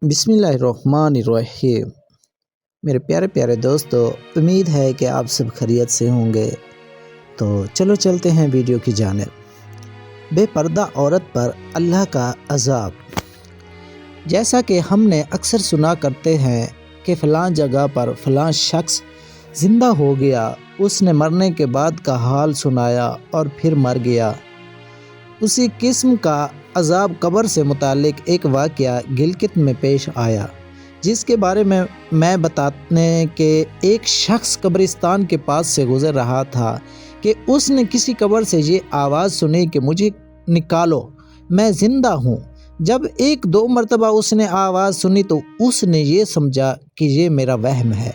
بسم اللہ الرحمن الرحیم۔ میرے پیارے پیارے دوستو، امید ہے کہ آپ سب خیریت سے ہوں گے۔ تو چلو چلتے ہیں ویڈیو کی جانب۔ بے پردہ عورت پر اللہ کا عذاب۔ جیسا کہ ہم نے اکثر سنا کرتے ہیں کہ فلاں جگہ پر فلاں شخص زندہ ہو گیا، اس نے مرنے کے بعد کا حال سنایا اور پھر مر گیا۔ اسی قسم کا عذاب قبر سے متعلق ایک واقعہ گلگت میں پیش آیا، جس کے بارے میں بتانے کہ ایک شخص قبرستان کے پاس سے گزر رہا تھا کہ اس نے کسی قبر سے یہ آواز سنی کہ مجھے نکالو، میں زندہ ہوں۔ جب ایک دو مرتبہ اس نے آواز سنی تو اس نے یہ سمجھا کہ یہ میرا وہم ہے،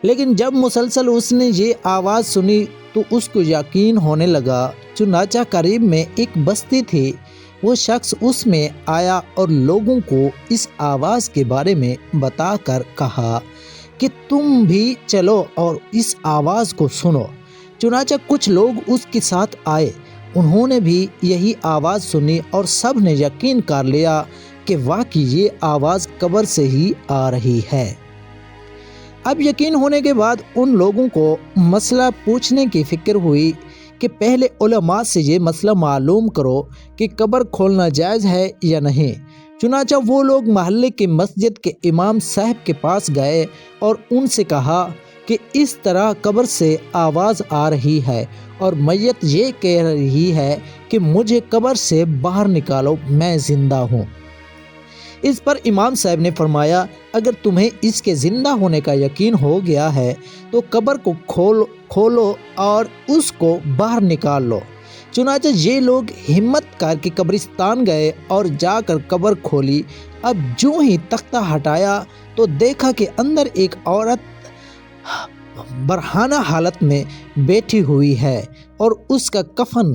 لیکن جب مسلسل اس نے یہ آواز سنی تو اس کو یقین ہونے لگا۔ چنانچہ قریب میں ایک بستی تھی، وہ شخص اس میں آیا اور لوگوں کو اس آواز کے بارے میں بتا کر کہا کہ تم بھی چلو اور اس آواز کو سنو۔ چنانچہ کچھ لوگ اس کے ساتھ آئے، انہوں نے بھی یہی آواز سنی اور سب نے یقین کر لیا کہ واقعی یہ آواز قبر سے ہی آ رہی ہے۔ اب یقین ہونے کے بعد ان لوگوں کو مسئلہ پوچھنے کی فکر ہوئی کہ پہلے علماء سے یہ مسئلہ معلوم کرو کہ قبر کھولنا جائز ہے یا نہیں۔ چنانچہ وہ لوگ محلے کی مسجد کے امام صاحب کے پاس گئے اور ان سے کہا کہ اس طرح قبر سے آواز آ رہی ہے اور میت یہ کہہ رہی ہے کہ مجھے قبر سے باہر نکالو، میں زندہ ہوں۔ اس پر امام صاحب نے فرمایا، اگر تمہیں اس کے زندہ ہونے کا یقین ہو گیا ہے تو قبر کو کھولو اور اس کو باہر نکال لو۔ چنانچہ یہ لوگ ہمت کر کے قبرستان گئے اور جا کر قبر کھولی۔ اب جو ہی تختہ ہٹایا تو دیکھا کہ اندر ایک عورت برہنہ حالت میں بیٹھی ہوئی ہے اور اس کا کفن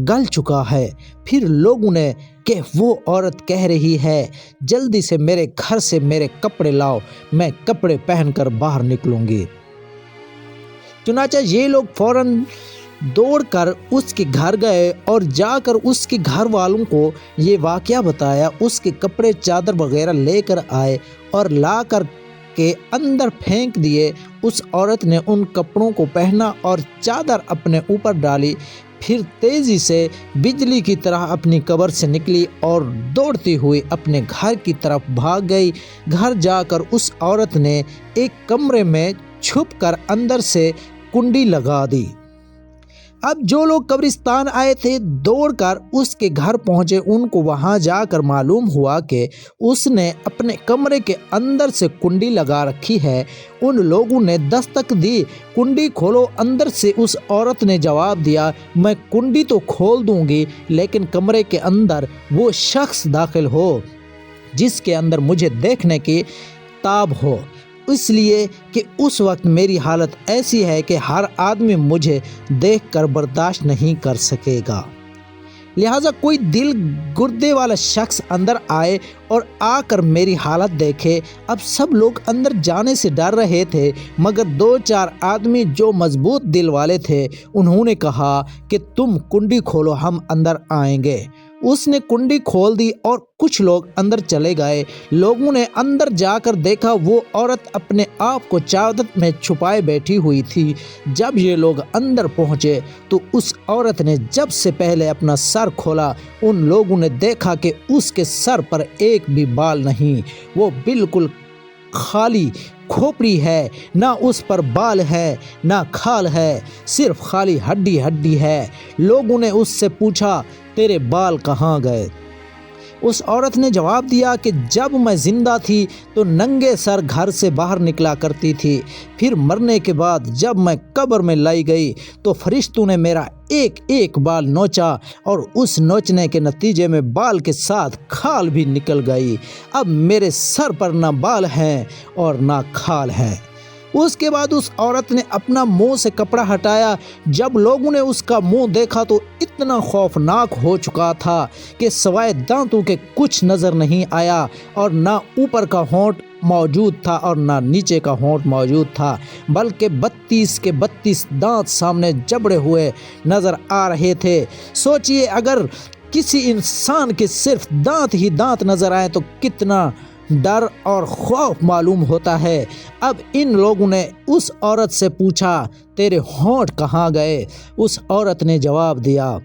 گل چکا ہے۔ پھر لوگوں نے کہ وہ عورت کہہ رہی ہے، جلدی سے میرے گھر سے میرے کپڑے لاؤ، میں کپڑے پہن کر باہر نکلوں گی۔ چنانچہ یہ لوگ فوراً دوڑ کر اس کے گھر گئے اور جا کر اس کے گھر والوں کو یہ واقعہ بتایا۔ اس کے کپڑے چادر وغیرہ لے کر آئے اور لا کر کے اندر پھینک دیے۔ اس عورت نے ان کپڑوں کو پہنا اور چادر اپنے اوپر ڈالی، پھر تیزی سے بجلی کی طرح اپنی قبر سے نکلی اور دوڑتی ہوئی اپنے گھر کی طرف بھاگ گئی۔ گھر جا کر اس عورت نے ایک کمرے میں چھپ کر اندر سے کنڈی لگا دی۔ اب جو لوگ قبرستان آئے تھے دوڑ کر اس کے گھر پہنچے۔ ان کو وہاں جا کر معلوم ہوا کہ اس نے اپنے کمرے کے اندر سے کنڈی لگا رکھی ہے۔ ان لوگوں نے دستک دی، کنڈی کھولو۔ اندر سے اس عورت نے جواب دیا، میں کنڈی تو کھول دوں گی لیکن کمرے کے اندر وہ شخص داخل ہو جس کے اندر مجھے دیکھنے کی تاب ہو، اس لیے کہ اس وقت میری حالت ایسی ہے کہ ہر آدمی مجھے دیکھ کر برداشت نہیں کر سکے گا، لہٰذا کوئی دل گردے والا شخص اندر آئے اور آ کر میری حالت دیکھے۔ اب سب لوگ اندر جانے سے ڈر رہے تھے، مگر دو چار آدمی جو مضبوط دل والے تھے انہوں نے کہا کہ تم کنڈی کھولو، ہم اندر آئیں گے۔ اس نے کنڈی کھول دی اور کچھ لوگ اندر چلے گئے۔ لوگوں نے اندر جا کر دیکھا وہ عورت اپنے آپ کو چادر میں چھپائے بیٹھی ہوئی تھی۔ جب یہ لوگ اندر پہنچے تو اس عورت نے جب سے پہلے اپنا سر کھولا، ان لوگوں نے دیکھا کہ اس کے سر پر ایک بھی بال نہیں، وہ بالکل خالی کھوپڑی ہے، نہ اس پر بال ہے نہ کھال ہے، صرف خالی ہڈی ہے۔ لوگوں نے اس سے پوچھا، تیرے بال کہاں گئے؟ اس عورت نے جواب دیا کہ جب میں زندہ تھی تو ننگے سر گھر سے باہر نکلا کرتی تھی، پھر مرنے کے بعد جب میں قبر میں لائی گئی تو فرشتوں نے میرا ایک ایک بال نوچا اور اس نوچنے کے نتیجے میں بال کے ساتھ کھال بھی نکل گئی۔ اب میرے سر پر نہ بال ہیں اور نہ کھال ہیں۔ اس کے بعد اس عورت نے اپنا منہ سے کپڑا ہٹایا۔ جب لوگوں نے اس کا منہ دیکھا تو اتنا خوفناک ہو چکا تھا کہ سوائے دانتوں کے کچھ نظر نہیں آیا، اور نہ اوپر کا ہونٹ موجود تھا اور نہ نیچے کا ہونٹ موجود تھا، بلکہ 32 کے 32 دانت سامنے جبڑے ہوئے نظر آ رہے تھے۔ سوچئے اگر کسی انسان کے صرف دانت ہی دانت نظر آئے تو کتنا ڈر اور خوف معلوم ہوتا ہے۔ اب ان لوگوں نے اس عورت سے پوچھا تیرے ہونٹ کہاں گئے؟ اس عورت نے جواب دیا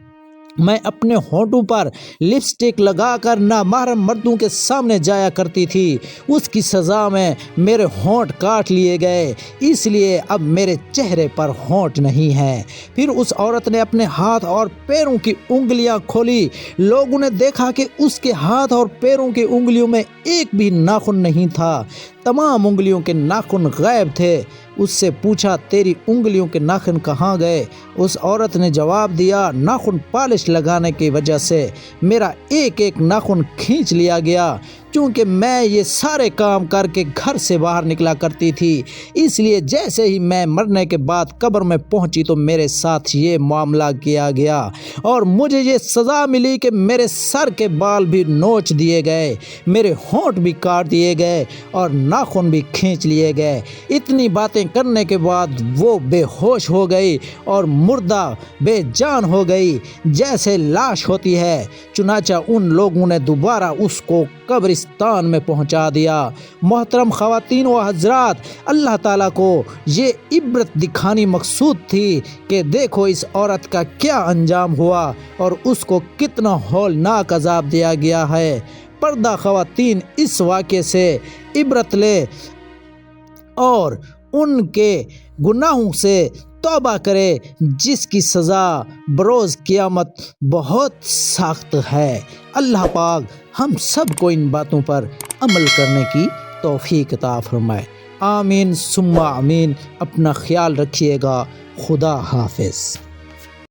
میں اپنے ہونٹوں پر لپسٹک لگا کر نامحرم مردوں کے سامنے جایا کرتی تھی، اس کی سزا میں میرے ہونٹ کاٹ لیے گئے، اس لیے اب میرے چہرے پر ہونٹ نہیں ہیں۔ پھر اس عورت نے اپنے ہاتھ اور پیروں کی انگلیاں کھولی، لوگوں نے دیکھا کہ اس کے ہاتھ اور پیروں کی انگلیوں میں ایک بھی ناخن نہیں تھا، تمام انگلیوں کے ناخن غائب تھے۔ اس سے پوچھا تیری انگلیوں کے ناخن کہاں گئے؟ اس عورت نے جواب دیا ناخن پالش لگانے کی وجہ سے میرا ایک ایک ناخن کھینچ لیا گیا، کیونکہ میں یہ سارے کام کر کے گھر سے باہر نکلا کرتی تھی، اس لیے جیسے ہی میں مرنے کے بعد قبر میں پہنچی تو میرے ساتھ یہ معاملہ کیا گیا اور مجھے یہ سزا ملی کہ میرے سر کے بال بھی نوچ دیے گئے، میرے ہونٹ بھی کاٹ دیے گئے اور ناخن بھی کھینچ لیے گئے۔ اتنی باتیں کرنے کے بعد وہ بے ہوش ہو گئی اور مردہ بے جان ہو گئی جیسے لاش ہوتی ہے۔ چنانچہ ان لوگوں نے دوبارہ اس کو قبرستان میں پہنچا دیا۔ محترم خواتین و حضرات، اللہ تعالیٰ کو یہ عبرت دکھانی مقصود تھی کہ دیکھو اس عورت کا کیا انجام ہوا اور اس کو کتنا ہولناک عذاب دیا گیا ہے۔ پردہ خواتین اس واقعے سے عبرت لے اور ان کے گناہوں سے توبہ کرے جس کی سزا بروز قیامت بہت سخت ہے۔ اللہ پاک ہم سب کو ان باتوں پر عمل کرنے کی توفیق عطا فرمائے۔ آمین ثم آمین۔ اپنا خیال رکھیے گا۔ خدا حافظ۔